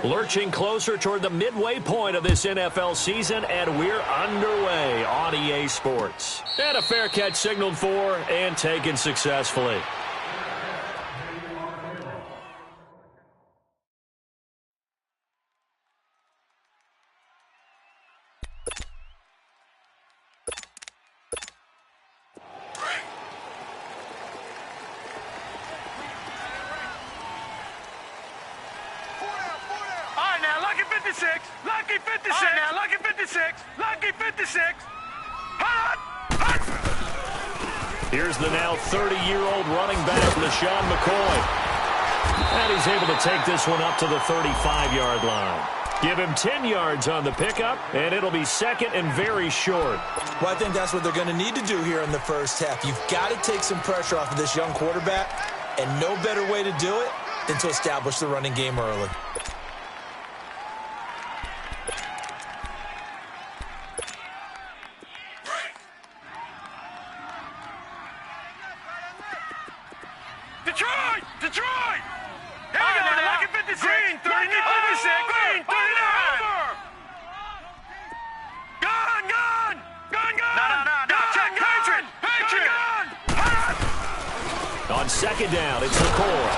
Lurching closer toward the midway point of this NFL season, and we're underway on EA Sports. And a fair catch signaled for and taken successfully. Lucky 56. All right, now, Lucky 56. Lucky 56. Hot. Here's the now 30-year-old running back, LaShawn McCoy. And he's able to take this one up to the 35-yard line. Give him 10 yards on the pickup, and it'll be second and very short. Well, I think that's what they're going to need to do here in the first half. You've got to take some pressure off of this young quarterback, and no better way to do it than to establish the running game early. Detroit! Here we go now. Lucky 56. Green, 39. Lucky 56. Green, 39. Gone. No. Check. Patriot. On second down, it's McCoy.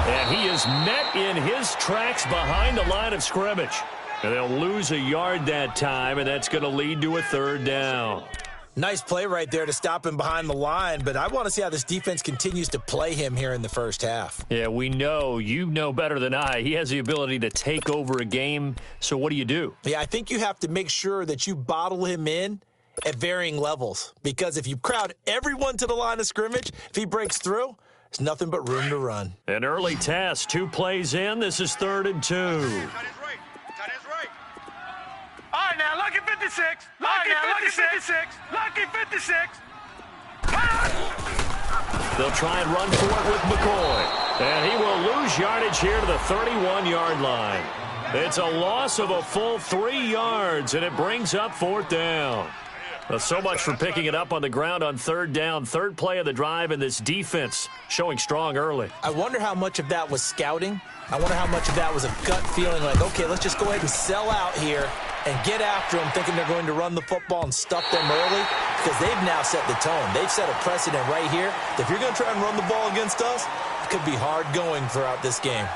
And he is met in his tracks behind the line of scrimmage. And they'll lose a yard that time, and that's going to lead to a third down. Nice play right there to stop him behind the line, but I want to see how this defense continues to play him here in the first half. Yeah, we know. You know better than I. He has the ability to take over a game, so what do? Yeah, I think you have to make sure that you bottle him in at varying levels, because if you crowd everyone to the line of scrimmage, if he breaks through, there's nothing but room to run. An early test, 2 plays in. This is 3rd and 2. All right, now, Lucky 56. Lucky 56. They'll try and run for it with McCoy. And he will lose yardage here to the 31-yard line. It's a loss of a full 3 yards, and it brings up 4th down. Well, so much for picking it up on the ground on 3rd down. 3rd play of the drive, and this defense showing strong early. I wonder how much of that was scouting. I wonder how much of that was a gut feeling like, okay, let's just go ahead and sell out here and get after them, thinking they're going to run the football and stuff them early, because they've now set the tone. They've set a precedent right here. If you're going to try and run the ball against us, it could be hard going throughout this game.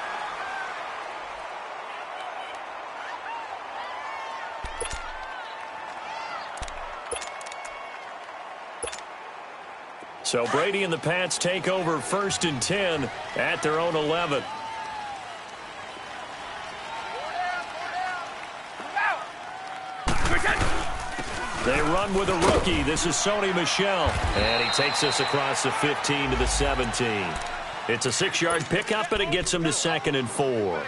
So Brady and the Pats take over 1st and 10 at their own 11. They run with a rookie. This is Sony Michel. And he takes us across the 15 to the 17. It's a 6-yard pickup, and it gets him to 2nd and 4.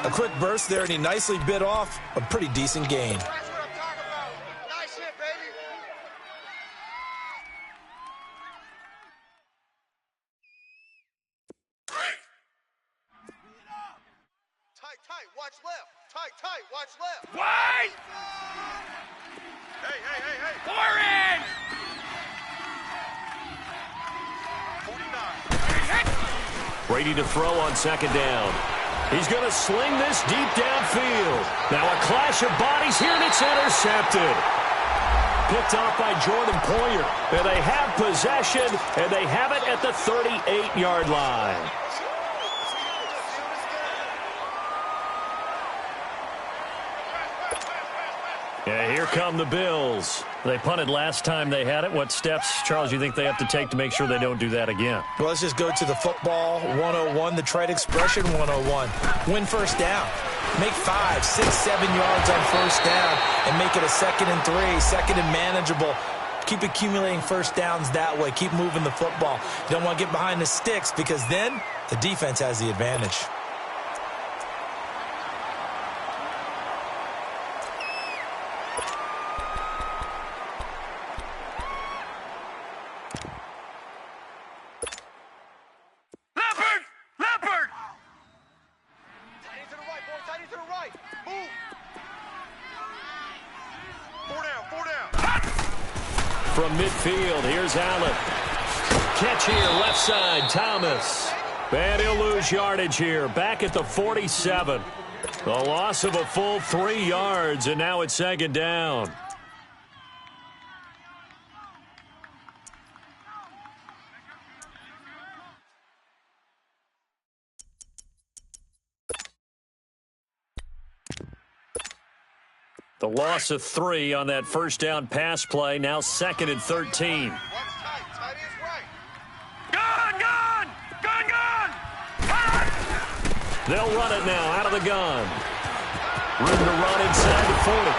A quick burst there, and he nicely bit off a pretty decent gain. Tight, watch left. Tight, watch left. Wait! Hey. Warren! 49. Brady to throw on 2nd down. He's going to sling this deep downfield. Now a clash of bodies here, and it's intercepted. Picked off by Jordan Poyer. And they have possession, and they have it at the 38-yard line. Yeah, here come the Bills. They punted last time they had it. What steps, Charles, you think they have to take to make sure they don't do that again? Well, let's just go to the football 101, the trade expression 101. Win first down. Make 5, 6, 7 yards on first down and make it a 2nd and 3, 2nd and manageable. Keep accumulating first downs that way. Keep moving the football. You don't want to get behind the sticks, because then the defense has the advantage. From midfield, here's Allen. Catch here, left side, Thomas. And he'll lose yardage here, back at the 47. A loss of a full 3 yards, and now it's second down. The loss of 3 on that first down pass play, now second and 13. Watch tight. Tight is right. Gun, gun! Gun, gun! They'll run it now out of the gun. Room to run inside the 40.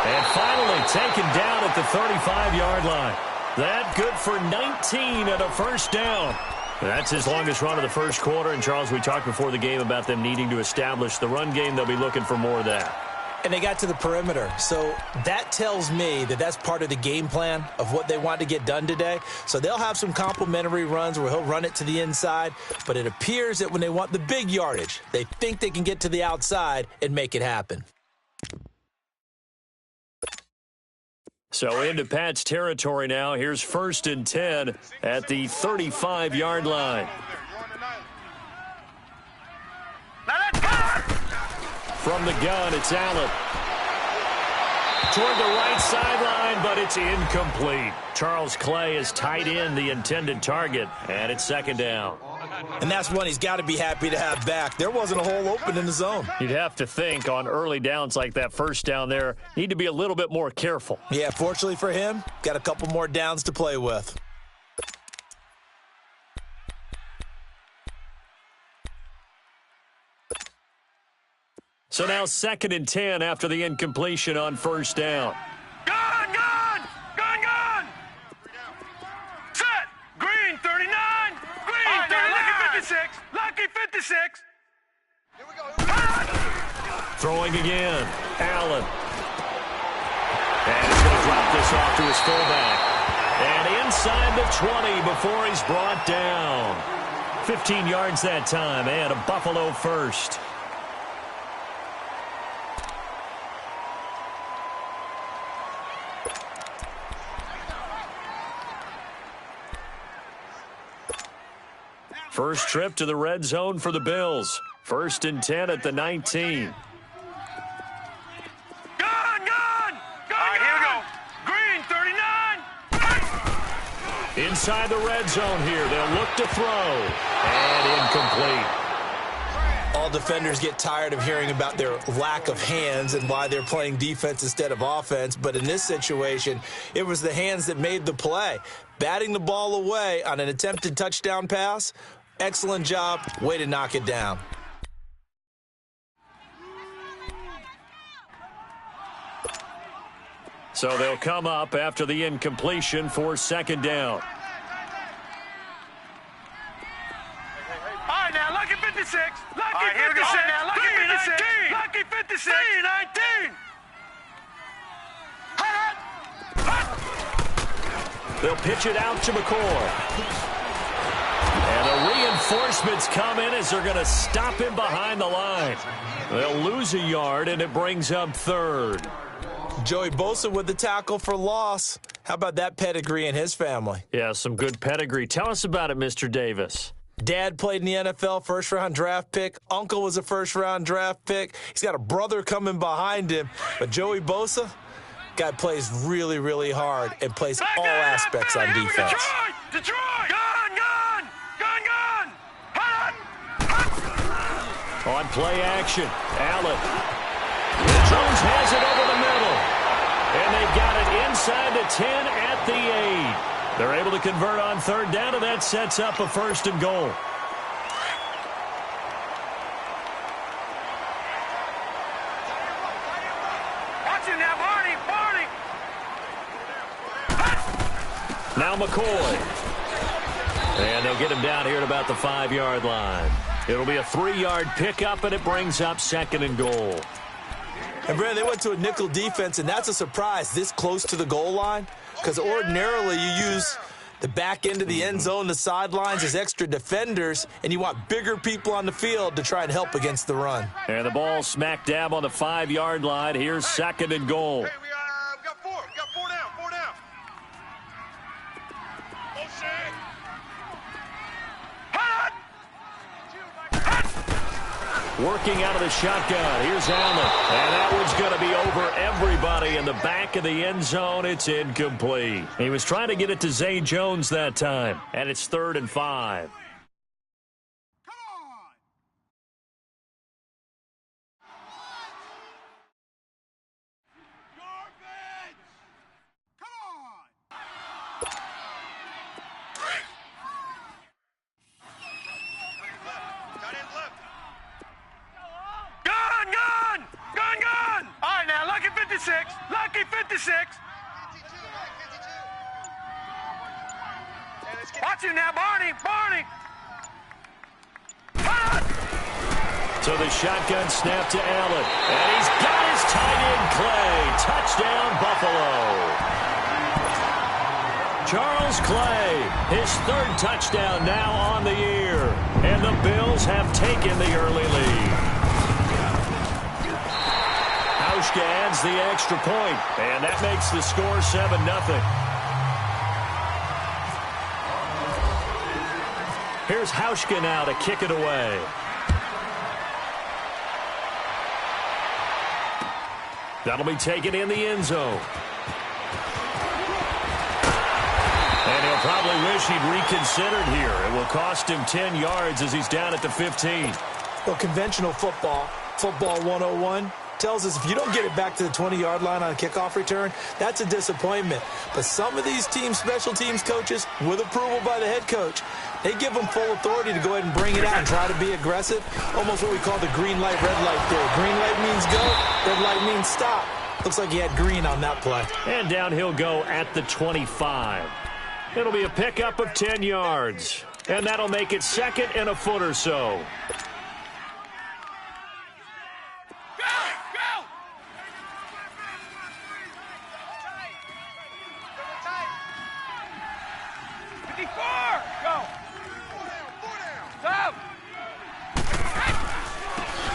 And finally taken down at the 35-yard line. That good for 19 and a first down. That's his longest run of the first quarter. And, Charles, we talked before the game about them needing to establish the run game. They'll be looking for more of that. And they got to the perimeter. So that tells me that that's part of the game plan of what they want to get done today. So they'll have some complimentary runs where he'll run it to the inside. But it appears that when they want the big yardage, they think they can get to the outside and make it happen. So into Pat's territory now. Here's 1st and 10 at the 35-yard line. From the gun, it's Allen. Toward the right sideline, but it's incomplete. Charles Clay is tight in the intended target, and it's second down. And that's one he's got to be happy to have back. There wasn't a hole open in the zone. You'd have to think on early downs like that first down there, need to be a little bit more careful. Yeah, fortunately for him, got a couple more downs to play with. So now 2nd and 10 after the incompletion on first down. Gun, gun! Gun, gun! Set! Green, 39! Green, 39! Lucky 56! Lucky 56! Here we go. Here we go. Throwing again. Allen. And he's going to drop this off to his fullback. And inside the 20 before he's brought down. 15 yards that time, and a Buffalo first. First trip to the red zone for the Bills. 1st and 10 at the 19. Gun, gun! Gun, here we go. Green, 39! Inside the red zone here. They'll look to throw. And incomplete. All defenders get tired of hearing about their lack of hands and why they're playing defense instead of offense. But in this situation, it was the hands that made the play. Batting the ball away on an attempted touchdown pass. Excellent job. Way to knock it down. So they'll come up after the incompletion for second down. All right, now, lucky 56. Lucky 56. Now, lucky 56. Lucky 56. 19. They'll pitch it out to McCoy. And the reinforcements come in as they're going to stop him behind the line. They'll lose a yard, and it brings up 3rd. Joey Bosa with the tackle for loss. How about that pedigree in his family? Yeah, some good pedigree. Tell us about it, Mr. Davis. Dad played in the NFL, first-round draft pick. Uncle was a first-round draft pick. He's got a brother coming behind him. But Joey Bosa, guy plays really, really hard and plays all aspects on defense. Detroit! Gun, gun! Gun, gun! On play action, Allen. Jones has it over the middle. And they've got it inside the 10 at the 8. They're able to convert on 3rd down, and that sets up a 1st and goal. Watch it now, Barney! Now McCoy. And they'll get him down here at about the 5-yard line. It'll be a 3-yard pickup, and it brings up 2nd and goal. And, Brandon, they went to a nickel defense, and that's a surprise this close to the goal line because ordinarily you use the back end of the end zone, the sidelines as extra defenders, and you want bigger people on the field to try and help against the run. And the ball smack dab on the 5-yard line. Here's 2nd and goal. Hey, we got 4. We got 4 down. 4 down. Oh, shit. Working out of the shotgun. Here's Allen. And that one's going to be over everybody in the back of the end zone. It's incomplete. He was trying to get it to Zay Jones that time. And it's 3rd and 5. Lucky 56. Watch him now, Barney. So the shotgun snap to Allen. And he's got his tight end, Clay. Touchdown, Buffalo. Charles Clay, his 3rd touchdown now on the year. And the Bills have taken the early lead. Hauschka adds the extra point, and that makes the score 7-0. Here's Hauschka now to kick it away. That'll be taken in the end zone. And he'll probably wish he'd reconsidered here. It will cost him 10 yards as he's down at the 15. Well, conventional football 101, tells us if you don't get it back to the 20-yard line on a kickoff return, that's a disappointment. But some of these special teams coaches, with approval by the head coach, they give them full authority to go ahead and bring it out and try to be aggressive. Almost what we call the green light, red light theory. Green light means go, red light means stop. Looks like he had green on that play. And down he'll go at the 25. It'll be a pickup of 10 yards. And that'll make it 2nd and a foot or so.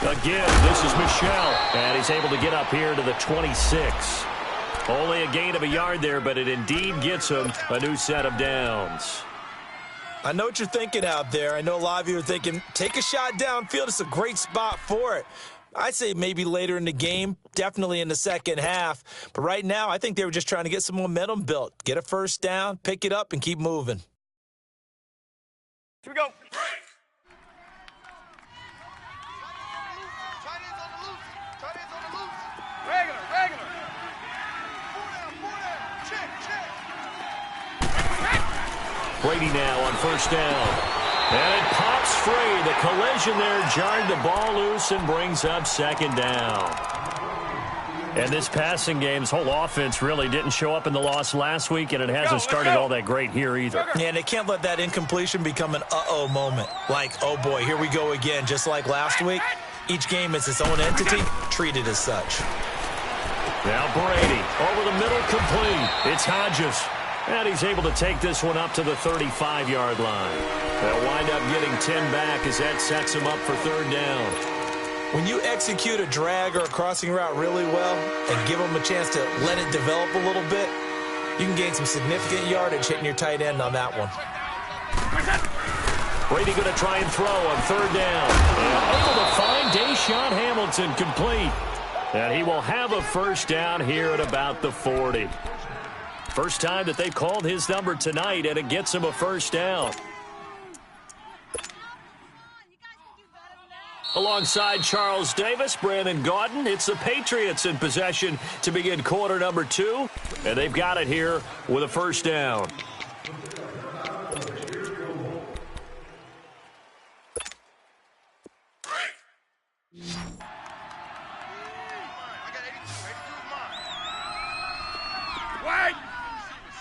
Again, this is Michel, and he's able to get up here to the 26. Only a gain of a yard there, but it indeed gets him a new set of downs. I know what you're thinking out there. I know a lot of you are thinking, take a shot downfield. It's a great spot for it. I'd say maybe later in the game, definitely in the second half. But right now, I think they were just trying to get some momentum built. Get a first down, pick it up, and keep moving. Here we go. Regular. 4 down. Check. Brady now on first down. And it pops free. The collision there jarred the ball loose and brings up 2nd down. And this passing game's whole offense really didn't show up in the loss last week, and it hasn't started all that great here either. Yeah, and they can't let that incompletion become an uh-oh moment. Like, oh boy, here we go again, just like last week. Each game is its own entity, treated as such. Now Brady, over the middle, complete. It's Hodges. And he's able to take this one up to the 35-yard line. They'll wind up getting 10 back as that sets him up for 3rd down. When you execute a drag or a crossing route really well and give them a chance to let it develop a little bit, you can gain some significant yardage hitting your tight end on that one. Brady going to try and throw on 3rd down. And able to find Deshaun Hamilton complete. And he will have a first down here at about the 40. First time that they've called his number tonight, and it gets him a first down. Alongside Charles Davis, Brandon Gaudin, it's the Patriots in possession to begin quarter number 2. And they've got it here with a first down. Wait.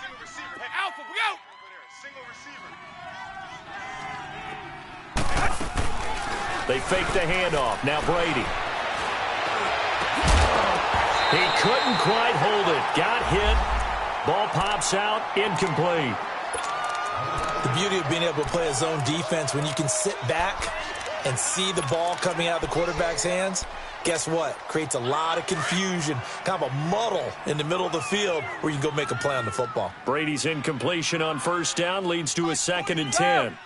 Single receiver. Hey, Alpha, we go. Single receiver. They fake the handoff. Now Brady. He couldn't quite hold it. Got hit. Ball pops out. Incomplete. The beauty of being able to play a zone defense when you can sit back and see the ball coming out of the quarterback's hands, guess what? Creates a lot of confusion, kind of a muddle in the middle of the field where you can go make a play on the football. Brady's incompletion on first down leads to a 2nd and 10.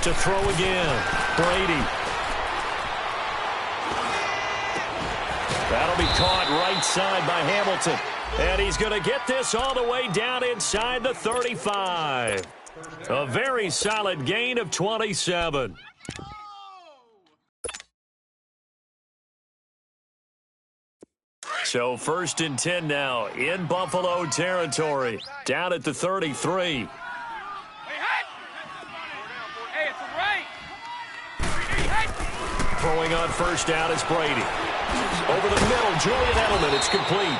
To throw again. Brady. That'll be caught right side by Hamilton. And he's going to get this all the way down inside the 35. A very solid gain of 27. So 1st and 10 now in Buffalo territory. Down at the 33. Throwing on 1st down is Brady. Over the middle, Julian Edelman. It's complete.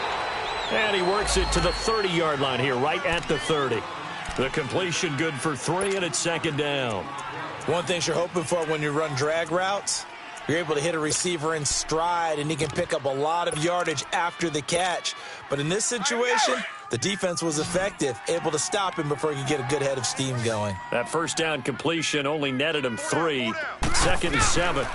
And he works it to the 30-yard line here, right at the 30. The completion good for 3, and it's 2nd down. One thing you're hoping for when you run drag routes, you're able to hit a receiver in stride, and he can pick up a lot of yardage after the catch. But in this situation, the defense was effective, able to stop him before he could get a good head of steam going. That 1st down completion only netted him 3. 2nd and 7.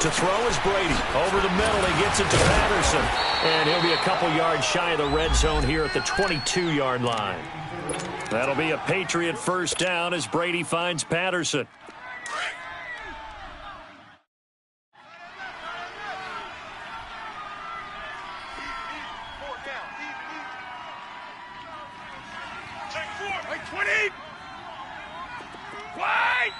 To throw is Brady. Over the middle, he gets it to Patterson. And he'll be a couple yards shy of the red zone here at the 22-yard line. That'll be a Patriot 1st down as Brady finds Patterson. Check 4. Right, 20. Wide.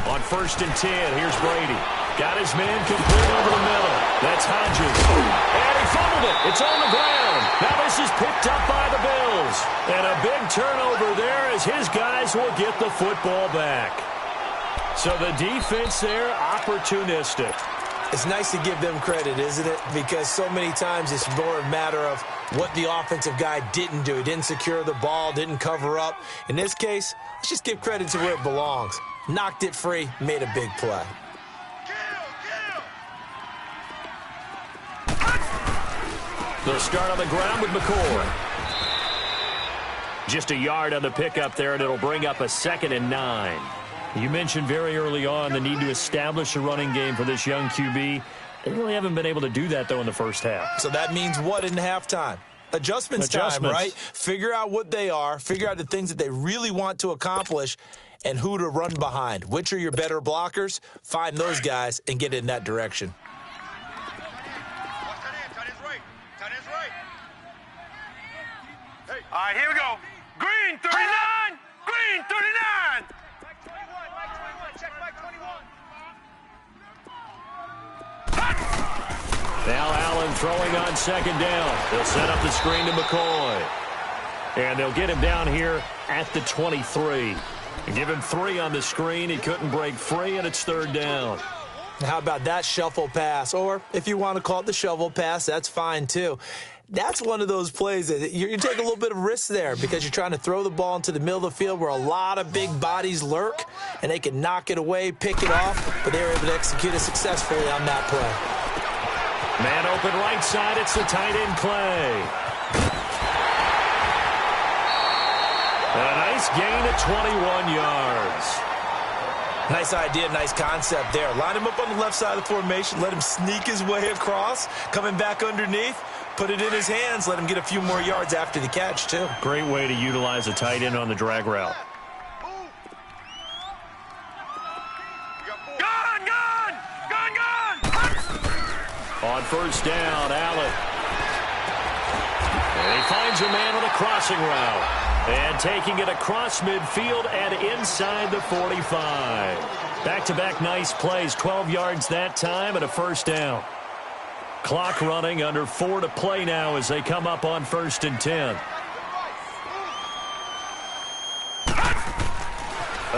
On 1st and 10, here's Brady. Got his man complete over the middle. That's Hodges. And he fumbled it. It's on the ground. Now this is picked up by the Bills. And a big turnover there as his guys will get the football back. So the defense there, opportunistic. It's nice to give them credit, isn't it? Because so many times it's more a matter of what the offensive guy didn't do. He didn't secure the ball, didn't cover up. In this case, let's just give credit to where it belongs. Knocked it free, made a big play. They'll start on the ground with McCoy. Just a yard on the pickup there, and it'll bring up a 2nd and 9. You mentioned very early on the need to establish a running game for this young QB. They really haven't been able to do that, though, in the first half. So that means what in halftime? Adjustments time, right? Figure out what they are, figure out the things that they really want to accomplish, and who to run behind. Which are your better blockers? Find those guys and get in that direction. All right, here we go. Green 39. Green 39. Mike 21. Mike 21. Check Mike 21. Now Allen throwing on 2nd down. They'll set up the screen to McCoy. And they'll get him down here at the 23. Give him 3 on the screen. He couldn't break free, and it's 3rd down. How about that shuffle pass? Or if you want to call it the shovel pass, that's fine too. That's one of those plays that you take a little bit of risk there because you're trying to throw the ball into the middle of the field where a lot of big bodies lurk, and they can knock it away, pick it off, but they were able to execute it successfully on that play. Man open right side. It's the tight end play. A nice gain of 21 yards. Nice idea, nice concept there. Line him up on the left side of the formation, let him sneak his way across, coming back underneath, put it in his hands, let him get a few more yards after the catch, too. Great way to utilize a tight end on the drag route. Gone, gone, gone, gone. On 1st down, Allen. And he finds a man on a crossing route. And taking it across midfield and inside the 45. Back-to-back nice plays, 12 yards that time and a 1st down. Clock running, under 4 to play now as they come up on 1st and 10.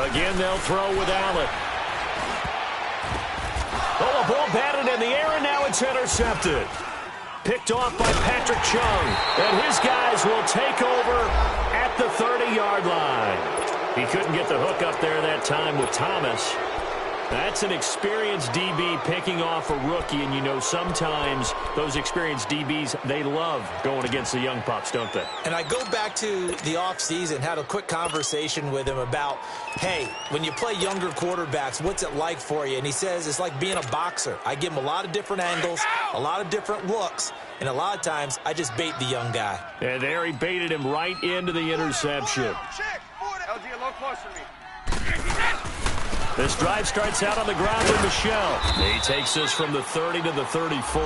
Again, they'll throw with Allen. Oh, the ball batted in the air, and now it's intercepted. Picked off by Patrick Chung, and his guys will take over at the 30-yard line. He couldn't get the hook up there that time with Thomas. That's an experienced DB picking off a rookie, and you know sometimes those experienced DBs, they love going against the young pups, don't they? And I go back to the offseason, had a quick conversation with him about, hey, when you play younger quarterbacks, what's it like for you? And he says it's like being a boxer. I give him a lot of different angles, a lot of different looks, and a lot of times I just bait the young guy. And there he baited him right into the interception. Check. LG, a little closer to me. This drive starts out on the ground with Michelle. He takes this from the 30 to the 34.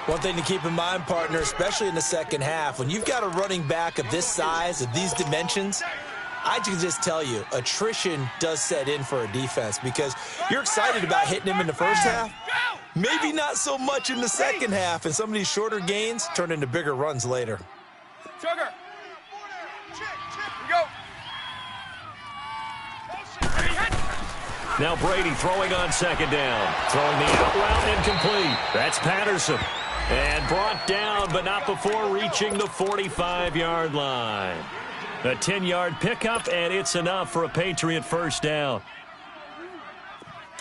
One thing to keep in mind, partner, especially in the second half, when you've got a running back of this size, of these dimensions, I can just tell you, attrition does set in for a defense because you're excited about hitting him in the first half. Maybe not so much in the second half, and some of these shorter gains turn into bigger runs later. Sugar. Go. Now Brady throwing on second down. Throwing the out route incomplete. That's Patterson. And brought down, but not before reaching the 45-yard line. A 10-yard pickup, and it's enough for a Patriot first down.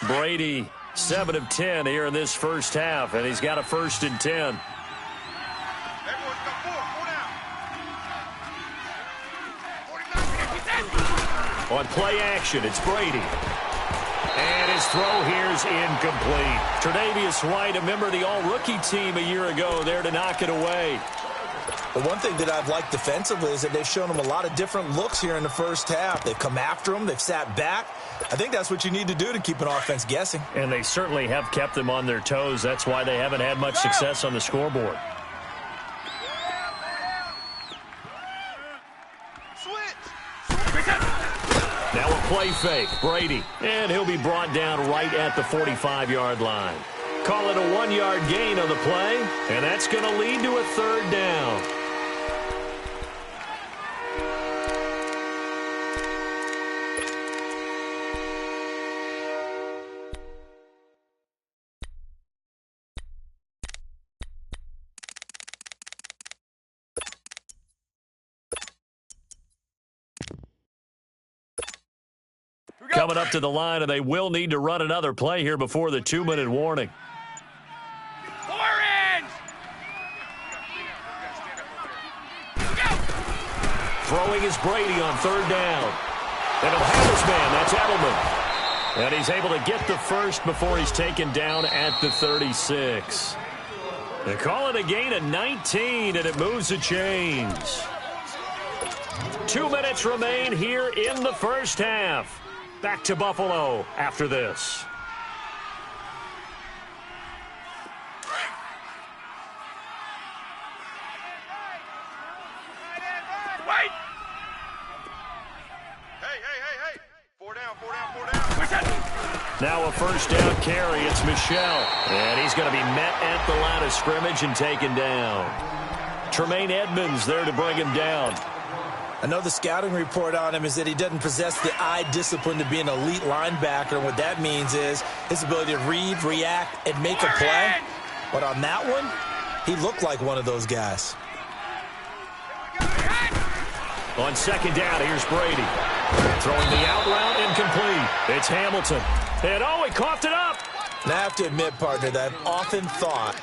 Brady, 7 of 10 here in this first half, and he's got a 1st and 10. Everyone's got 4 down. On play action, it's Brady. And his throw here is incomplete. Tre'Davious White, a member of the all-rookie team a year ago, there to knock it away. The one thing that I've liked defensively is that they've shown him a lot of different looks here in the first half. They've come after him. They've sat back. I think that's what you need to do to keep an offense guessing. And they certainly have kept them on their toes. That's why they haven't had much success on the scoreboard. Now a play fake, Brady. And he'll be brought down right at the 45-yard line. Call it a 1-yard gain on the play, and that's going to lead to a 3rd down. Coming up to the line, and they will need to run another play here before the 2-minute warning. Throwing is Brady on 3rd down. And he'll have his man. That's Edelman. And he's able to get the first before he's taken down at the 36. They call it a gain of 19, and it moves the chains. 2 minutes remain here in the first half. Back to Buffalo after this. Wait! Hey. 4 down. Now a first down carry. It's Michelle. And he's going to be met at the line of scrimmage and taken down. Tremaine Edmonds there to bring him down. I know the scouting report on him is that he doesn't possess the eye discipline to be an elite linebacker. And what that means is his ability to read, react, and make a play. But on that one, he looked like one of those guys. On second down, here's Brady. Throwing the out route incomplete. It's Hamilton. And he coughed it up. And I have to admit, partner, that I've often thought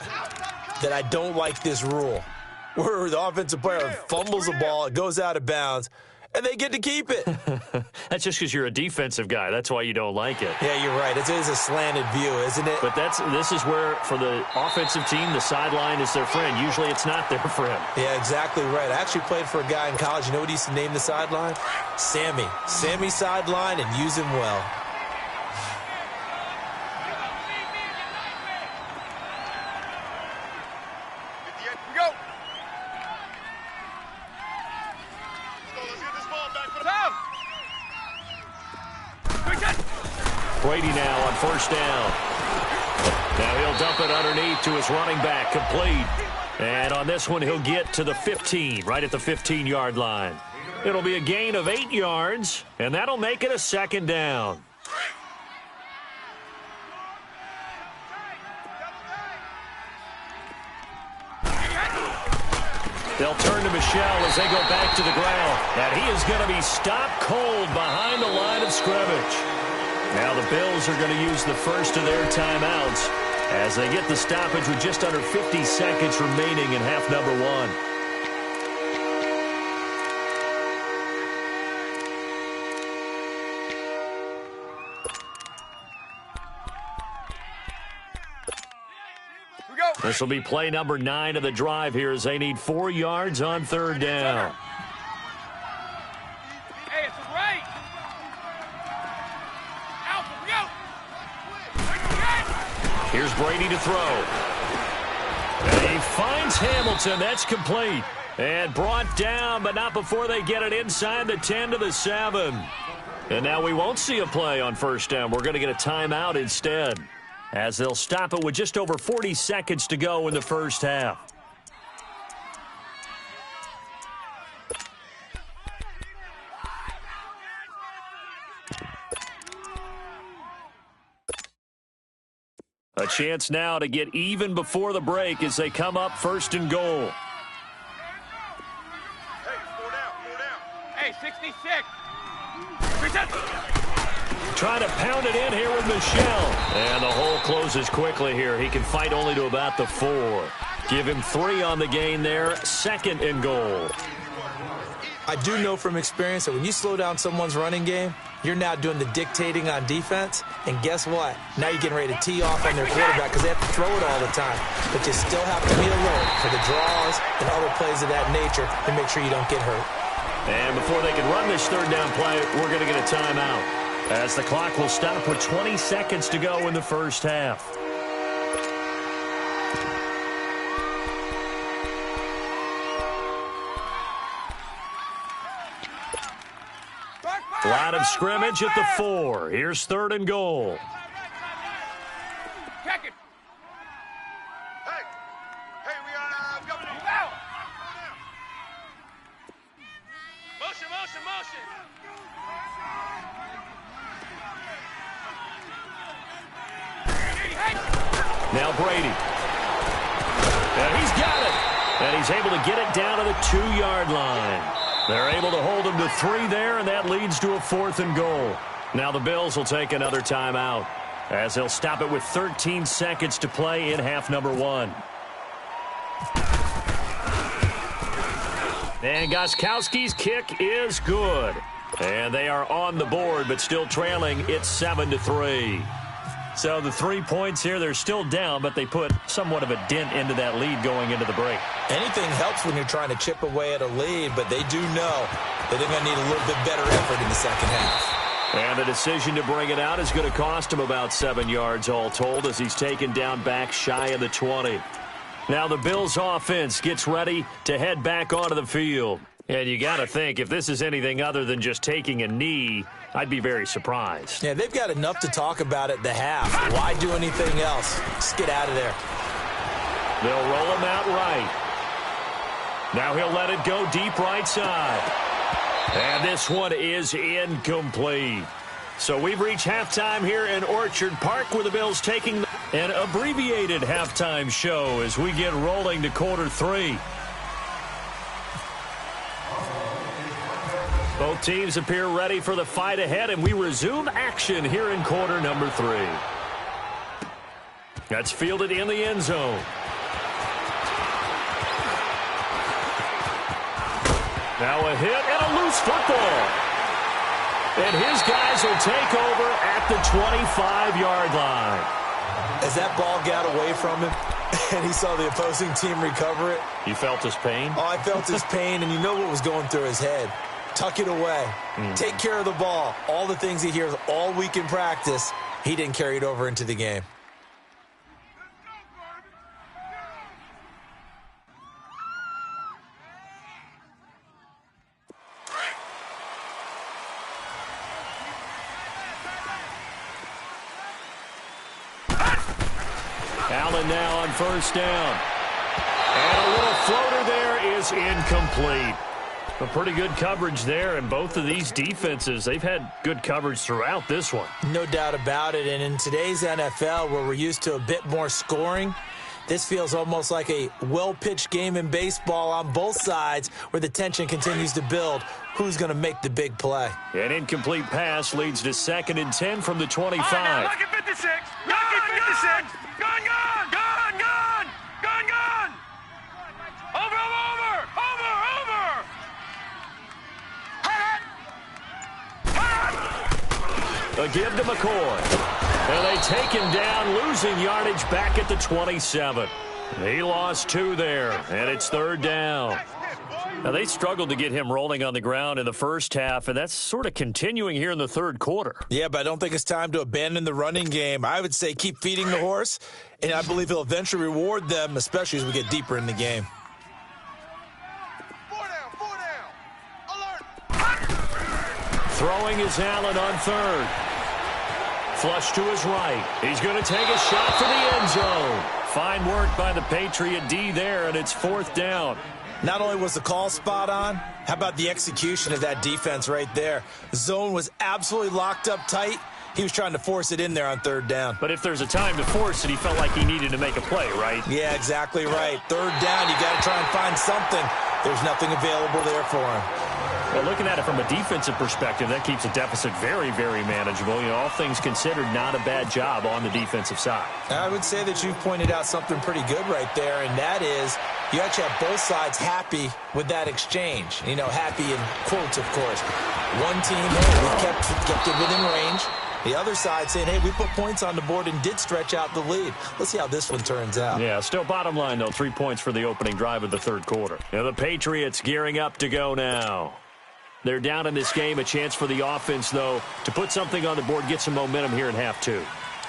that I don't like this rule, where the offensive player fumbles the ball, it goes out of bounds, and they get to keep it. That's just because you're a defensive guy. That's why you don't like it. Yeah, you're right. It is a slanted view, isn't it? But this is where, for the offensive team, the sideline is their friend. Usually it's not their friend. Yeah, exactly right. I actually played for a guy in college. You know what he used to name the sideline? Sammy. Sammy sideline, and use him well. Brady now on first down. Now he'll dump it underneath to his running back, complete. And on this one, he'll get to the 15, right at the 15-yard line. It'll be a gain of 8 yards, and that'll make it a 2nd down. They'll turn to Michelle as they go back to the ground. And he is going to be stopped cold behind the line of scrimmage. Now the Bills are going to use the first of their timeouts as they get the stoppage with just under 50 seconds remaining in half number one. This will be play number 9 of the drive here as they need 4 yards on third down. Hey, it's a right. Out, go. Here's Brady to throw. And he finds Hamilton. That's complete. And brought down, but not before they get it inside the 10 to the 7. And now we won't see a play on first down. We're going to get a timeout instead, as they'll stop it with just over 40 seconds to go in the first half. A chance now to get even before the break as they come up first and goal. Hey, 4 down, 4 down. Hey, 66. Trying to pound it in here with Michelle. And the hole closes quickly here. He can fight only to about the 4. Give him 3 on the gain there. Second and goal. I do know from experience that when you slow down someone's running game, you're now doing the dictating on defense. And guess what? Now you're getting ready to tee off on their quarterback because they have to throw it all the time. But you still have to be alert for the draws and other plays of that nature to make sure you don't get hurt. And before they can run this third down play, we're going to get a timeout, as the clock will stop with 20 seconds to go in the first half. Line of scrimmage at the 4. Here's third and goal. Check it. Hey, we are coming in. Out. Motion, motion, motion. Now Brady. And he's got it. And he's able to get it down to the 2-yard line. They're able to hold him to 3 there, and that leads to a 4th and goal. Now the Bills will take another timeout, as they'll stop it with 13 seconds to play in half number 1. And Gostkowski's kick is good. And they are on the board, but still trailing. It's 7-3. So the 3 points here, they're still down, but they put somewhat of a dent into that lead going into the break. Anything helps when you're trying to chip away at a lead, but they do know that they're going to need a little bit better effort in the second half. And the decision to bring it out is going to cost him about 7 yards all told, as he's taken down back shy of the 20. Now the Bills offense gets ready to head back onto the field. And you got to think, if this is anything other than just taking a knee, I'd be very surprised. Yeah, they've got enough to talk about at the half. Why do anything else? Just get out of there. They'll roll him out right. Now he'll let it go deep right side. And this one is incomplete. So we've reached halftime here in Orchard Park, where the Bills taking an abbreviated halftime show as we get rolling to quarter 3. Both teams appear ready for the fight ahead, and we resume action here in quarter number 3. That's fielded in the end zone. Now a hit and a loose football. And his guys will take over at the 25-yard line. As that ball got away from him and he saw the opposing team recover it. You felt his pain? Oh, I felt his pain, and you know what was going through his head. Tuck it away. Take care of the ball. All the things he hears all week in practice, he didn't carry it over into the game. Allen now on first down. And a little floater there is incomplete. A pretty good coverage there, and both of these defenses, they've had good coverage throughout this one. No doubt about it, and in today's NFL, where we're used to a bit more scoring, This feels almost like a well-pitched game in baseball on both sides where the tension continues to build. Who's going to make the big play? An incomplete pass leads to 2nd and 10 from the 25. All right, now, lucky 56. Lucky 56. Gone, gone. Gone, gone. Gone, gone. Over, over, over, over, over. A give to McCoy. And they take him down, losing yardage back at the 27. He lost 2 there, and it's 3rd down. Now, they struggled to get him rolling on the ground in the first half, and that's sort of continuing here in the 3rd quarter. Yeah, but I don't think it's time to abandon the running game. I would say keep feeding the horse, and I believe he'll eventually reward them, especially as we get deeper in the game. 4 down. Alert. Throwing is Allen on 3rd. Flush to his right. He's going to take a shot for the end zone. Fine work by the Patriot D there, and it's 4th down. Not only was the call spot on, how about the execution of that defense right there? The zone was absolutely locked up tight. He was trying to force it in there on 3rd down. But if there's a time to force it, he felt like he needed to make a play, right? Yeah, exactly right. 3rd down, you got to try and find something. There's nothing available there for him. Well, looking at it from a defensive perspective, that keeps the deficit very, very manageable. You know, all things considered, not a bad job on the defensive side. I would say that you've pointed out something pretty good right there, and that is you actually have both sides happy with that exchange. You know, happy in quotes, of course. One team, hey, we kept it within range. The other side saying, hey, we put points on the board and did stretch out the lead. Let's see how this one turns out. Yeah, still bottom line, though, 3 points for the opening drive of the 3rd quarter. Now the Patriots gearing up to go now. They're down in this game. A chance for the offense, though, to put something on the board, get some momentum here in half 2.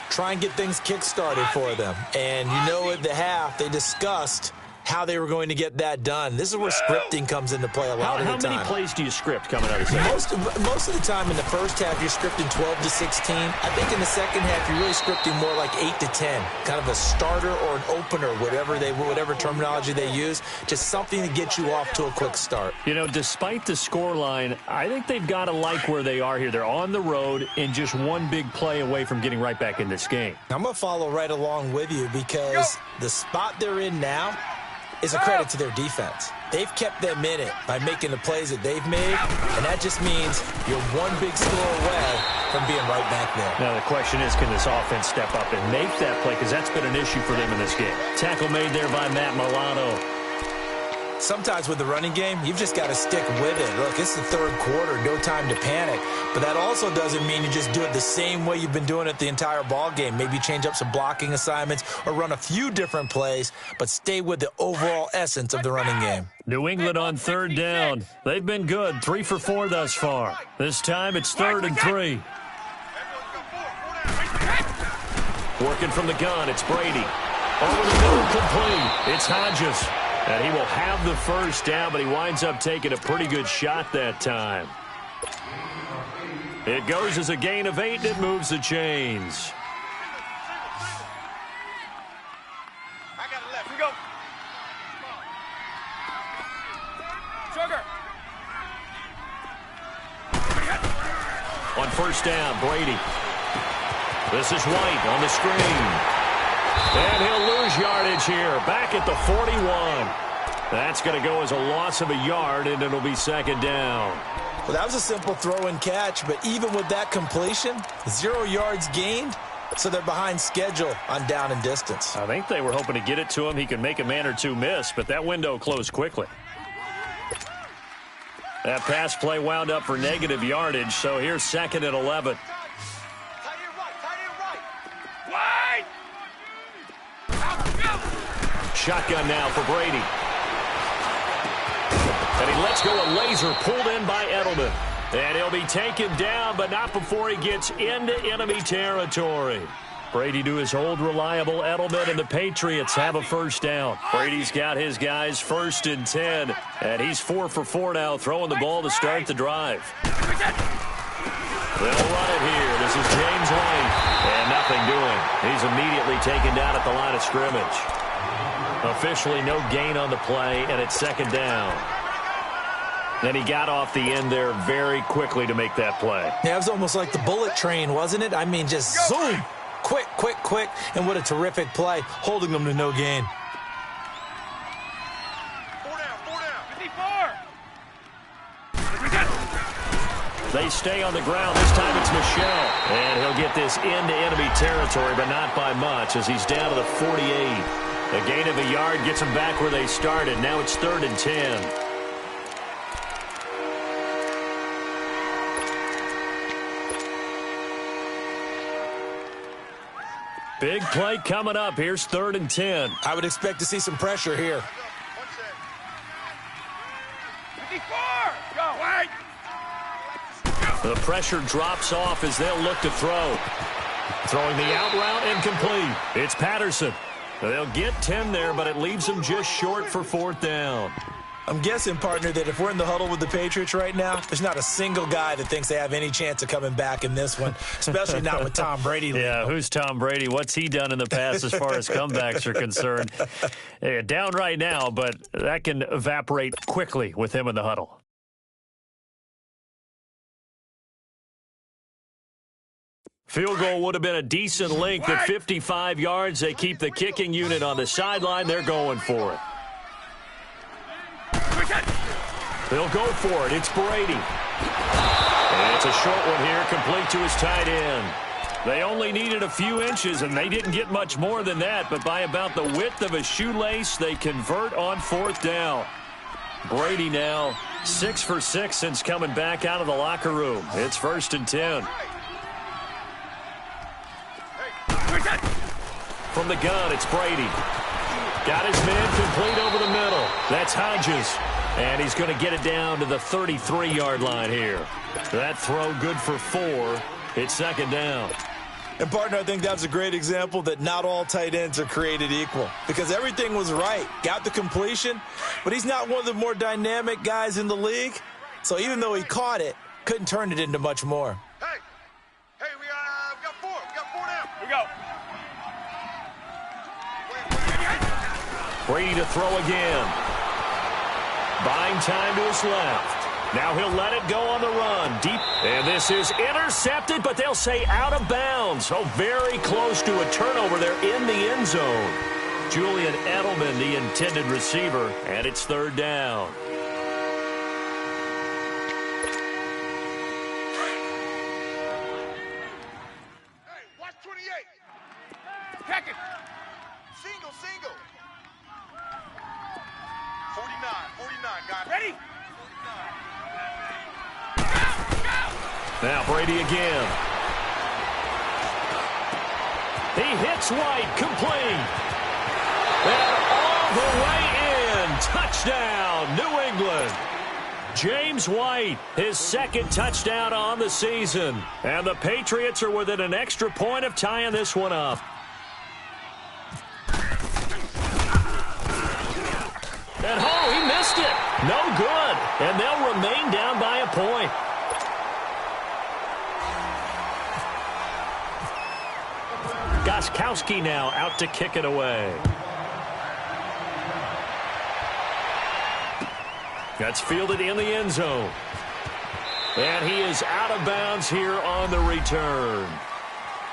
Try and get things kick-started for them. And you know at the half, they discussed how they were going to get that done. This is where scripting comes into play a lot of the time. How many plays do you script coming out of the second? Most of the time in the first half, you're scripting 12 to 16. I think in the second half, you're really scripting more like 8 to 10. Kind of a starter or an opener, whatever terminology they use. Just something to get you off to a quick start. You know, despite the scoreline, I think they've got to like where they are here. They're on the road and just one big play away from getting right back in this game. I'm going to follow right along with you because the spot they're in now is a credit to their defense. They've kept them in it by making the plays that they've made, and that just means you're one big score away from being right back there. Now the question is, can this offense step up and make that play? Because that's been an issue for them in this game. Tackle made there by Matt Milano. Sometimes with the running game, you've just got to stick with it. Look, it's the 3rd quarter, no time to panic. But that also doesn't mean you just do it the same way you've been doing it the entire ball game. Maybe change up some blocking assignments or run a few different plays, but stay with the overall essence of the running game. New England on 3rd down. They've been good, 3 for 4 thus far. This time it's 3rd and 3. Working from the gun, it's Brady. Over the middle, complete. It's Hodges. And he will have the first down, but he winds up taking a pretty good shot that time. It goes as a gain of 8, and it moves the chains. I got it left. We go. Sugar. On 1st down, Brady. This is White on the screen. And he'll lose yardage here, back at the 41. That's going to go as a loss of a yard, and it'll be 2nd down. Well, that was a simple throw and catch, but even with that completion, 0 yards gained, so they're behind schedule on down and distance. I think they were hoping to get it to him. He could make a man or two miss, but that window closed quickly. That pass play wound up for negative yardage, so here's 2nd and 11. Shotgun now for Brady. And he lets go a laser pulled in by Edelman. And he'll be taken down, but not before he gets into enemy territory. Brady to his old reliable Edelman, and the Patriots have a first down. Brady's got his guys 1st and 10, and he's 4 for 4 now, throwing the ball to start the drive. They'll run it here. This is James White, and nothing doing. He's immediately taken down at the line of scrimmage. Officially no gain on the play, and it's 2nd down. Then he got off the end there very quickly to make that play. Yeah, it was almost like the bullet train, wasn't it? I mean, just zoom. Quick, quick, quick, and what a terrific play, holding them to no gain. 4 down, 4 down. 54. They stay on the ground. This time it's Michel. And he'll get this into enemy territory, but not by much as he's down to the 48. A gain of a yard gets them back where they started. Now it's 3rd and 10. Big play coming up. Here's 3rd and 10. I would expect to see some pressure here. 54. Go. Wait. The pressure drops off as they'll look to throw. Throwing the out route incomplete. It's Patterson. They'll get 10 there, but it leaves them just short for 4th down. I'm guessing, partner, that if we're in the huddle with the Patriots right now, there's not a single guy that thinks they have any chance of coming back in this one, especially not with Tom Brady. Yeah, who's Tom Brady? What's he done in the past as far as comebacks are concerned? Yeah, down right now, but that can evaporate quickly with him in the huddle. Field goal would have been a decent length at 55 yards. They keep the kicking unit on the sideline. They're going for it. They'll go for it. It's Brady. And it's a short one here, complete to his tight end. They only needed a few inches, and they didn't get much more than that, but by about the width of a shoelace, they convert on 4th down. Brady now 6 for 6 since coming back out of the locker room. It's 1st and 10. From the gun, it's Brady. Got his man complete over the middle. That's Hodges. And he's going to get it down to the 33-yard line here. That throw good for 4. It's 2nd down. And, partner, I think that's a great example that not all tight ends are created equal because everything was right. Got the completion, but he's not one of the more dynamic guys in the league. So even though he caught it, couldn't turn it into much more. Hey, we got 4. We got 4 down. We go. Brady to throw again. Buying time to his left. Now he'll let it go on the run. Deep. And this is intercepted, but they'll say out of bounds. Oh, very close to a turnover there in the end zone. Julian Edelman, the intended receiver, and it's 3rd down. Hey, watch 28. Check it. Single. 49, got it. Ready? Now Brady again. He hits White, complete. And all the way in. Touchdown, New England. James White, his 2nd touchdown on the season. And the Patriots are within an extra point of tying this one up. And he missed it. No good. And they'll remain down by a point. Gostkowski now out to kick it away. That's fielded in the end zone. And he is out of bounds here on the return.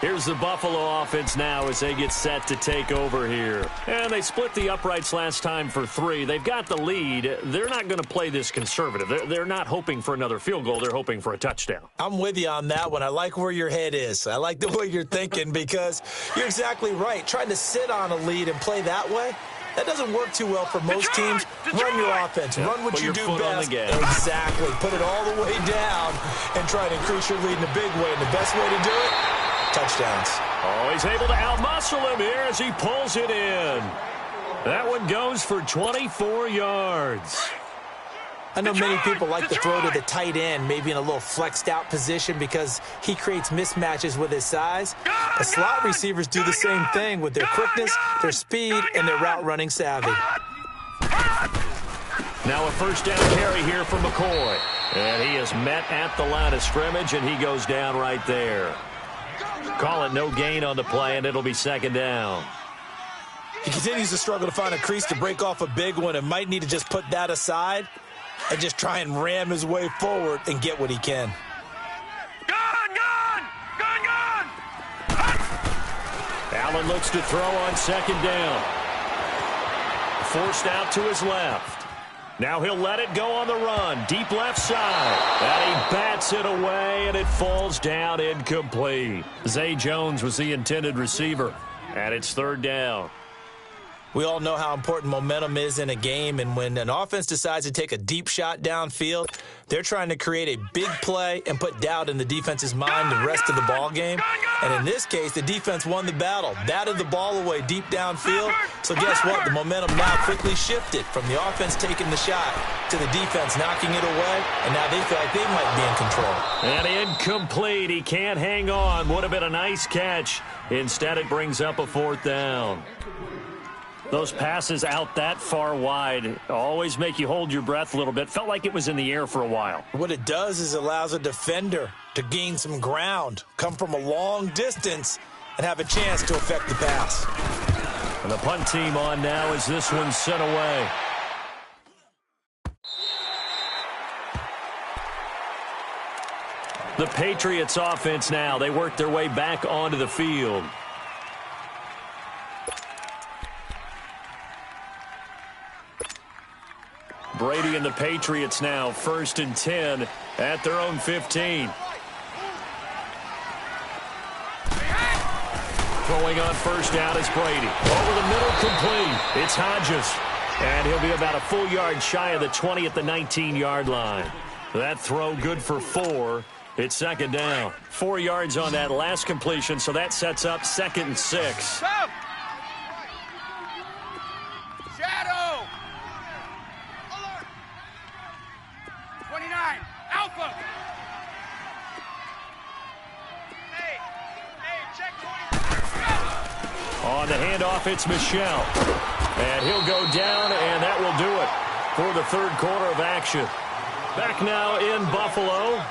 Here's the Buffalo offense now as they get set to take over here. And they split the uprights last time for 3. They've got the lead. They're not going to play this conservative. They're not hoping for another field goal. They're hoping for a touchdown. I'm with you on that one. I like where your head is. I like the way you're thinking because you're exactly right. Trying to sit on a lead and play that way, that doesn't work too well for most teams. Run your offense. Yeah, run what you do best. Exactly. Put it all the way down and try to increase your lead in a big way. And the best way to do it, touchdowns. Oh, he's able to outmuscle him here as he pulls it in. That one goes for 24 yards. I know many people like to throw to the tight end, maybe in a little flexed out position because he creates mismatches with his size. The slot receivers do the same thing with their quickness, their speed, and their route running savvy. Now a 1st down carry here for McCoy. And he is met at the line of scrimmage, and he goes down right there. Call it no gain on the play, and it'll be 2nd down. He continues to struggle to find a crease to break off a big one and might need to just put that aside and just try and ram his way forward and get what he can. Gone! Allen looks to throw on second down. Forced out to his left. Now he'll let it go on the run. Deep left side. And he bats it away, and it falls down incomplete. Zay Jones was the intended receiver. And it's third down. We all know how important momentum is in a game, and when an offense decides to take a deep shot downfield, they're trying to create a big play and put doubt in the defense's mind the rest of the ball game. And in this case, the defense won the battle, batted the ball away deep downfield. So guess what? The momentum now quickly shifted from the offense taking the shot to the defense knocking it away, and now they feel like they might be in control. And incomplete. He can't hang on. Would have been a nice catch. Instead, it brings up a fourth down. Those passes out that far wide always make you hold your breath a little bit. Felt like it was in the air for a while. What it does is it allows a defender to gain some ground, come from a long distance, and have a chance to affect the pass. And the punt team on now as this one's sent away. The Patriots offense now. They work their way back onto the field. Brady and the Patriots now 1st and 10 at their own 15. Throwing on first down is Brady. Over the middle, complete. It's Hodges. And he'll be about a full yard shy of the 20 at the 19-yard line. That throw good for 4. It's second down. 4 yards on that last completion, so that sets up 2nd and 6. Shadow! Alert! 29, Alpha! Hey, check 20. On the handoff, it's Michel. And he'll go down, and that will do it for the third quarter of action. Back now in Buffalo.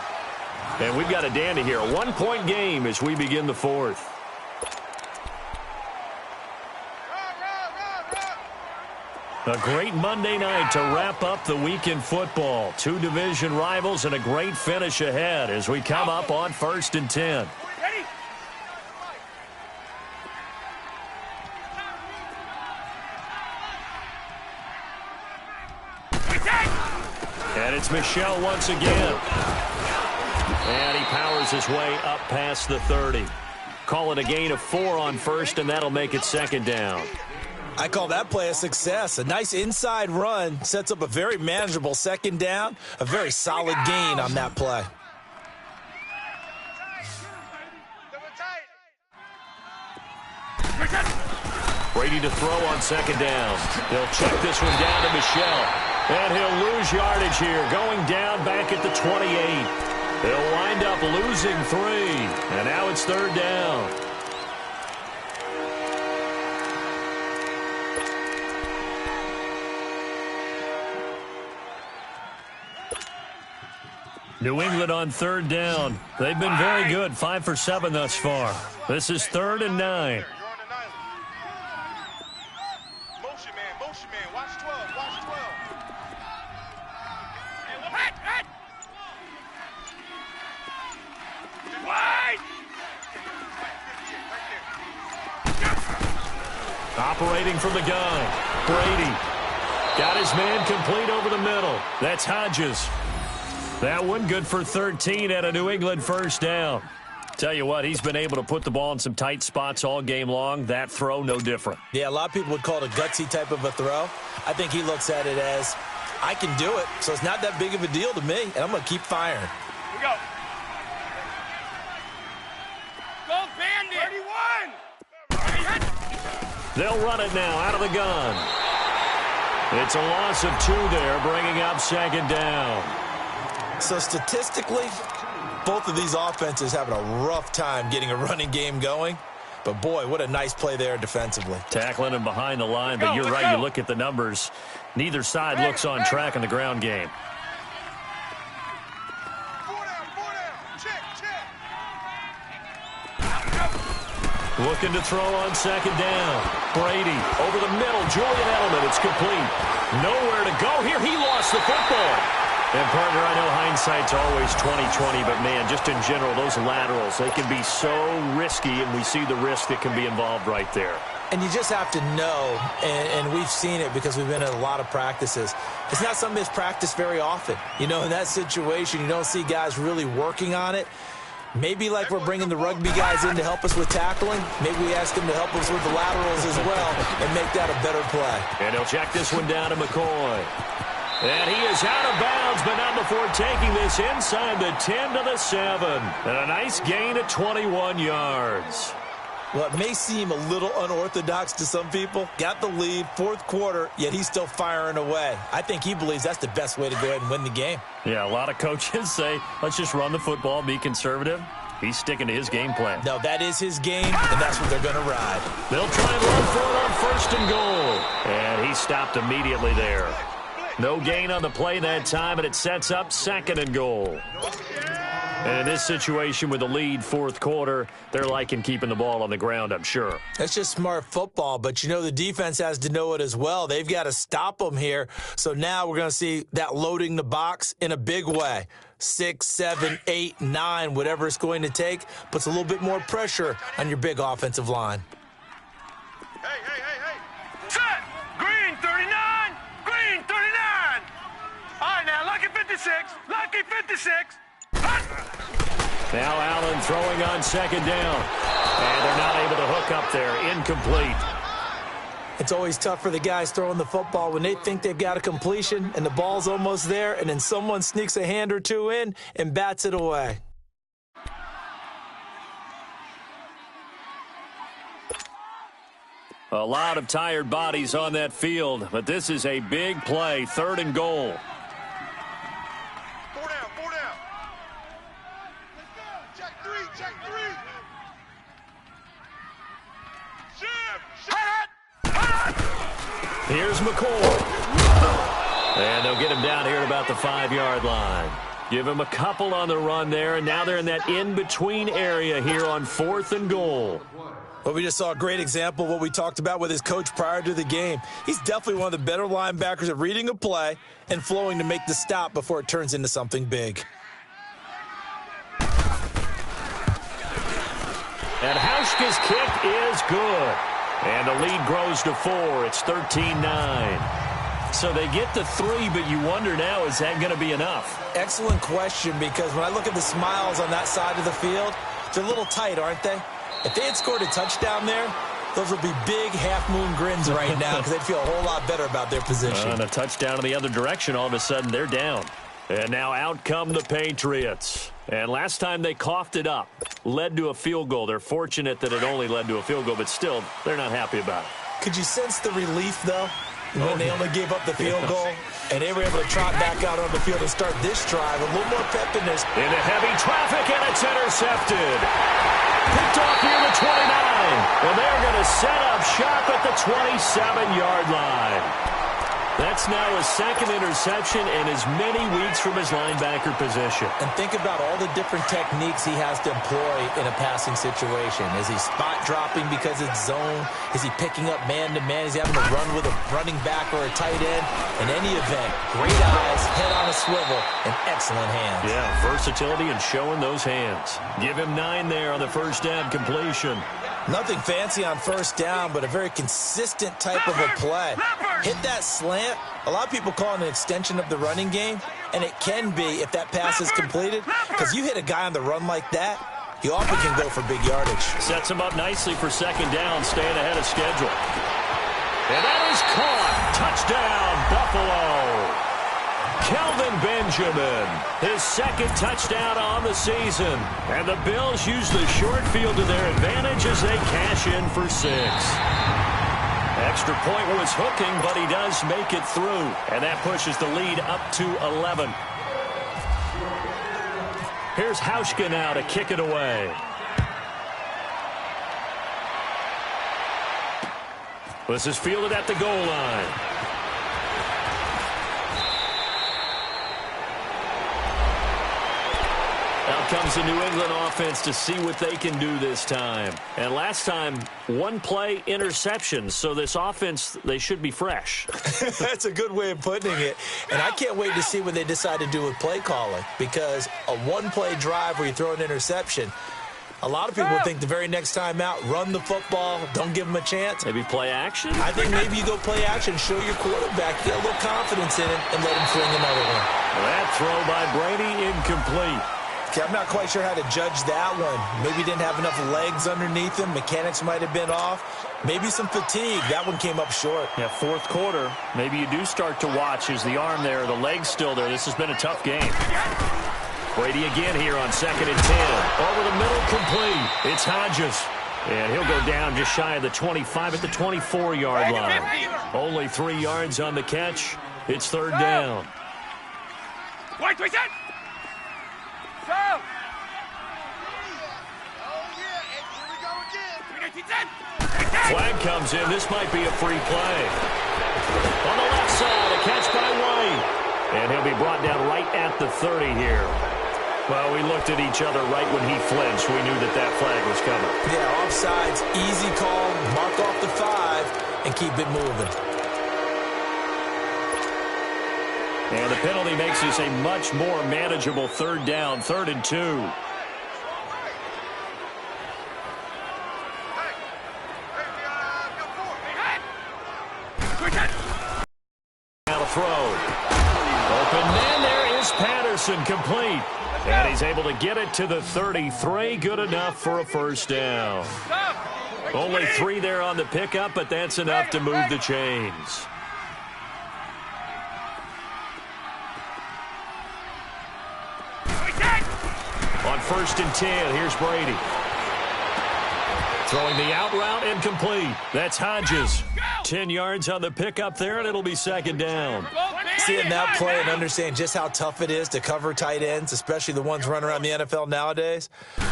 And we've got a dandy here. A 1-point game as we begin the fourth. A great Monday night to wrap up the week in football. 2 division rivals and a great finish ahead as we come up on 1st and 10. Ready? And it's Michel once again. And he powers his way up past the 30. Call it a gain of 4 on first, and that'll make it second down. I call that play a success. A nice inside run sets up a very manageable second down. A very solid gain on that play. Brady to throw on second down. They'll check this one down to Michel. And he'll lose yardage here, going down back at the 28. They'll wind up losing 3. And now it's third down. New England on third down. They've been very good, 5 for 7 thus far. This is 3rd and 9. Motion man, watch 12, watch 12. Wide! Operating from the gun. Brady got his man complete over the middle. That's Hodges. That one good for 13 at a New England first down. Tell you what, he's been able to put the ball in some tight spots all game long. That throw, no different. Yeah, a lot of people would call it a gutsy type of a throw. I think he looks at it as, I can do it, so it's not that big of a deal to me, and I'm going to keep firing. Here we go. Go Bandit! 31! They'll run it now out of the gun. It's a loss of 2 there, bringing up second down. So statistically, both of these offenses having a rough time getting a running game going. But, boy, what a nice play there defensively. Tackling him behind the line, but you're right, you look at the numbers. Neither side looks on track in the ground game. 4 down, check. Looking to throw on second down. Brady over the middle. Julian Edelman, it's complete. Nowhere to go here. He lost the football. And, partner, I know hindsight's always 20/20, but, man, just in general, those laterals, they can be so risky, and we see the risk that can be involved right there. And you just have to know, and we've seen it because we've been in a lot of practices, it's not something that's practiced very often. You know, in that situation, you don't see guys really working on it. Maybe like we're bringing the rugby guys in to help us with tackling, maybe we ask them to help us with the laterals as well and make that a better play. And he'll check this one down to McCoy. And he is out of bounds, but not before taking this inside the 10 to the 7. And a nice gain of 21 yards. Well, it may seem a little unorthodox to some people. Got the lead, fourth quarter, yet he's still firing away. I think he believes that's the best way to go ahead and win the game. Yeah, a lot of coaches say, let's just run the football, be conservative. He's sticking to his game plan. No, that is his game, and that's what they're going to ride. They'll try and run for it on 1st and goal. And he stopped immediately there. No gain on the play that time, and it sets up 2nd and goal. And in this situation with the lead, fourth quarter, they're liking keeping the ball on the ground, I'm sure. That's just smart football, but you know the defense has to know it as well. They've got to stop them here. So now we're going to see that loading the box in a big way. 6, 7, 8, 9, whatever it's going to take, puts a little bit more pressure on your big offensive line. Hey. Set. Green 39. Green 39. All right, now, lucky 56. Lucky 56. Now Allen throwing on 2nd down. And they're not able to hook up there. Incomplete. It's always tough for the guys throwing the football when they think they've got a completion and the ball's almost there, and then someone sneaks a hand or two in and bats it away. A lot of tired bodies on that field, but this is a big play. 3rd and goal. 4 down. Check three. Here's McCoy. And they'll get him down here at about the 5-yard line. Give him a couple on the run there, and now they're in that in-between area here on 4th and goal. Well, we just saw a great example of what we talked about with his coach prior to the game. He's definitely one of the better linebackers at reading a play and flowing to make the stop before it turns into something big. And Hauschka's kick is good. And the lead grows to 4. It's 13-9. So they get to 3, but you wonder now, is that going to be enough? Excellent question, because when I look at the smiles on that side of the field, they're a little tight, aren't they? If they had scored a touchdown there, those would be big half-moon grins right now because they'd feel a whole lot better about their position. And a touchdown in the other direction, all of a sudden they're down. And now out come the Patriots. And last time they coughed it up, led to a field goal. They're fortunate that it only led to a field goal, but still, they're not happy about it. Could you sense the relief, though, when they only gave up the field goal and they were able to trot back out on the field and start this drive? A little more pep in this. Into heavy traffic, and it's intercepted. Picked off near the 29. And they're going to set up shop at the 27-yard line. That's now his 2nd interception in as many weeks from his linebacker position. And think about all the different techniques he has to employ in a passing situation. Is he spot dropping because it's zone? Is he picking up man-to-man? Is he having to run with a running back or a tight end? In any event, great eyes, head on a swivel, and excellent hands. Yeah, versatility and showing those hands. Give him 9 there on the first down completion. Nothing fancy on first down, but a very consistent type of a play. Hit that slant. A lot of people call it an extension of the running game, and it can be if that pass is completed, because you hit a guy on the run like that, he often can go for big yardage. Sets him up nicely for 2nd down, staying ahead of schedule. And that is caught. Touchdown, Buffalo. Kelvin Benjamin, his 2nd touchdown on the season. And the Bills use the short field to their advantage as they cash in for 6. Extra point was hooking, but he does make it through. And that pushes the lead up to 11. Here's Hauschka now to kick it away. This is fielded at the goal line. Out comes the New England offense to see what they can do this time. And last time, one-play interception. So this offense, they should be fresh. That's a good way of putting it. And I can't wait to see what they decide to do with play calling, because a one-play drive where you throw an interception, a lot of people think the very next time out, run the football, don't give them a chance. Maybe play action? I think maybe you go play action, show your quarterback, get a little confidence in it, and let him fling another one. That throw by Brady, incomplete. Okay, I'm not quite sure how to judge that one. Maybe he didn't have enough legs underneath him. Mechanics might have been off. Maybe some fatigue. That one came up short. Yeah, fourth quarter. Maybe you do start to watch. Is the arm there, the leg's still there? This has been a tough game. Brady again here on 2nd and 10. Over the middle, complete. It's Hodges. And he'll go down just shy of the 25 at the 24-yard line. Only 3 yards on the catch. It's 3rd down. White, twist it! So! Oh, yeah, and here we go again. Flag comes in. This might be a free play. On the left side, a catch by White. And he'll be brought down right at the 30 here. Well, we looked at each other right when he flinched. We knew that that flag was coming. Yeah, offsides, easy call, mark off the 5, and keep it moving. And the penalty makes this a much more manageable 3rd down, 3rd and 2. Now to throw. Open man, there is Patterson, complete. And he's able to get it to the 33. Good enough for a 1st down. Only 3 there on the pickup, but that's enough to move the chains. On 1st and 10, here's Brady. Throwing the out route and complete. That's Hodges. 10 yards on the pickup there, and it'll be 2nd down. Seeing that play and understanding just how tough it is to cover tight ends, especially the ones running around the NFL nowadays,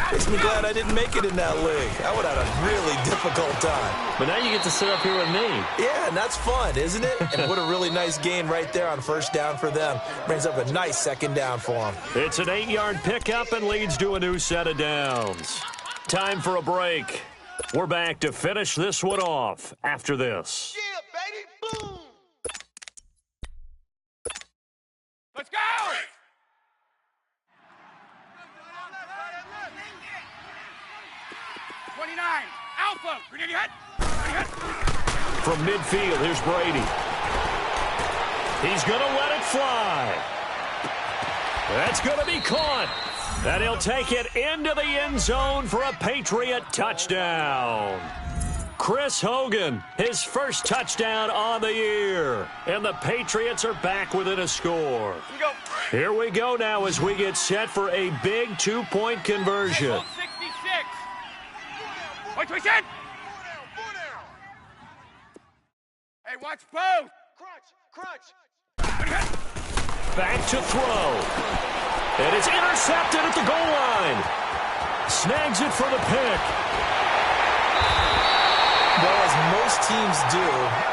makes me glad I didn't make it in that league. I would have had a really difficult time. But now you get to sit up here with me. Yeah, and that's fun, isn't it? And what a really nice gain right there on 1st down for them. Brings up a nice 2nd down for them. It's an 8-yard pickup and leads to a new set of downs. Time for a break. We're back to finish this one off after this. Yeah, baby, boom! Let's go! 29, Alpha, grenade hit! From midfield, here's Brady. He's going to let it fly. That's going to be caught. And he'll take it into the end zone for a Patriot touchdown. Chris Hogan, his first touchdown on the year. And the Patriots are back within a score. Here we go now as we get set for a big 2-point conversion. 66. Wait, twist it! Hey, watch both! Crunch! Back to throw. And it's intercepted at the goal line. Snags it for the pick. Well, as most teams do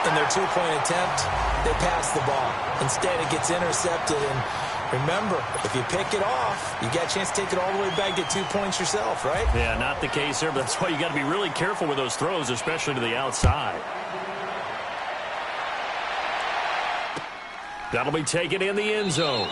in their 2-point attempt, they pass the ball. Instead, it gets intercepted. And remember, if you pick it off, you got a chance to take it all the way back, get 2 points yourself, right? Yeah, not the case there, but that's why you got to be really careful with those throws, especially to the outside. That'll be taken in the end zone.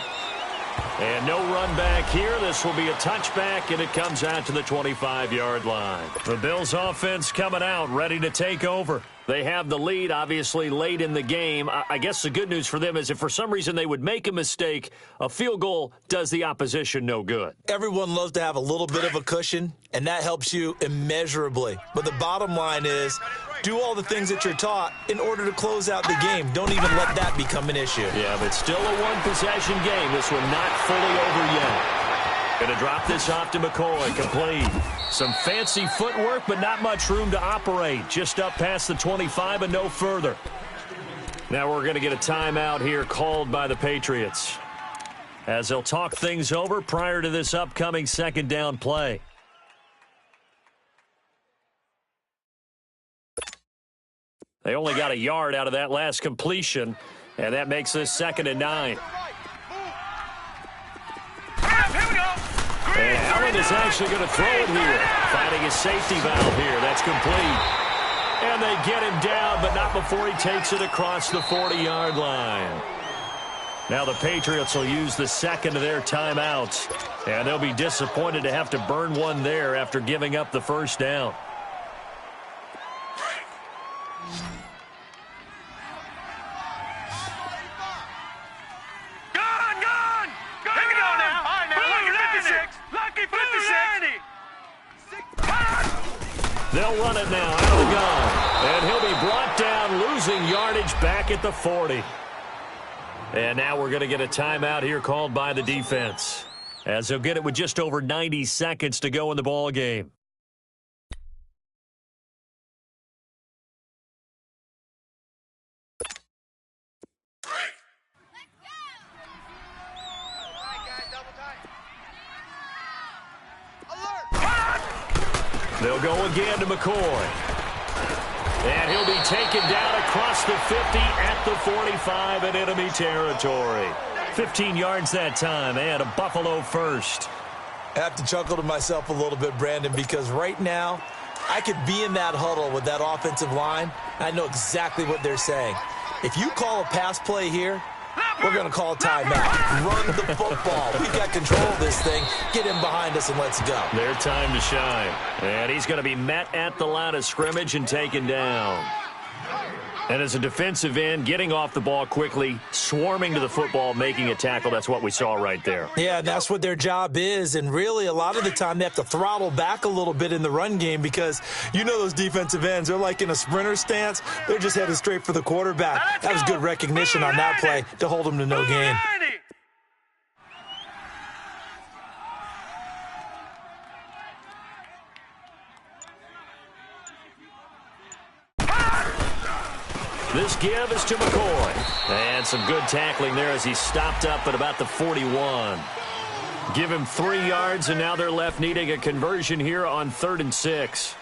And no run back here. This will be a touchback, and it comes out to the 25-yard line. The Bills offense coming out, ready to take over. They have the lead, obviously, late in the game. I guess the good news for them is if for some reason they would make a mistake, a field goal does the opposition no good. Everyone loves to have a little bit of a cushion, and that helps you immeasurably. But the bottom line is, do all the things that you're taught in order to close out the game. Don't even let that become an issue. Yeah, but still a one-possession game. This one not fully over yet. Going to drop this off to McCoy, complete. Some fancy footwork, but not much room to operate. Just up past the 25 and no further. Now we're going to get a timeout here called by the Patriots, as they'll talk things over prior to this upcoming 2nd down play. They only got a yard out of that last completion, and that makes this 2nd and 9. Here we go! And and is actually going to throw it here. Finding his safety valve here. That's complete. And they get him down, but not before he takes it across the 40-yard line. Now the Patriots will use the second of their timeouts, and they'll be disappointed to have to burn one there after giving up the first down. Gone! Here we go now. All right, now. Lucky 56. They'll run it now out of the gun, and he'll be brought down, losing yardage back at the 40. And now we're going to get a timeout here called by the defense, as they'll get it with just over 90 seconds to go in the ball game. They'll go again to McCoy. And he'll be taken down across the 50 at the 45 in enemy territory. 15 yards that time, and a Buffalo first. I have to chuckle to myself a little bit, Brandon, because right now I could be in that huddle with that offensive line. I know exactly what they're saying. If you call a pass play here, we're going to call a timeout. Run the football. We've got control of this thing. Get him behind us and let's go. Their time to shine. And he's going to be met at the line of scrimmage and taken down. And as a defensive end, getting off the ball quickly, swarming to the football, making a tackle, that's what we saw right there. Yeah, that's what their job is. And really, a lot of the time, they have to throttle back a little bit in the run game because you know those defensive ends, they're like in a sprinter stance. They're just headed straight for the quarterback. That was good recognition on that play to hold them to no gain. This give is to McCoy. And some good tackling there as he stopped up at about the 41. Give him 3 yards, and now they're left needing a conversion here on 3rd and 6.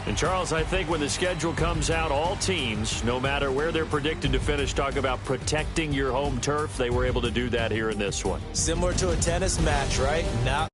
And, Charles, I think when the schedule comes out, all teams, no matter where they're predicted to finish, talk about protecting your home turf. They were able to do that here in this one. Similar to a tennis match, right? Now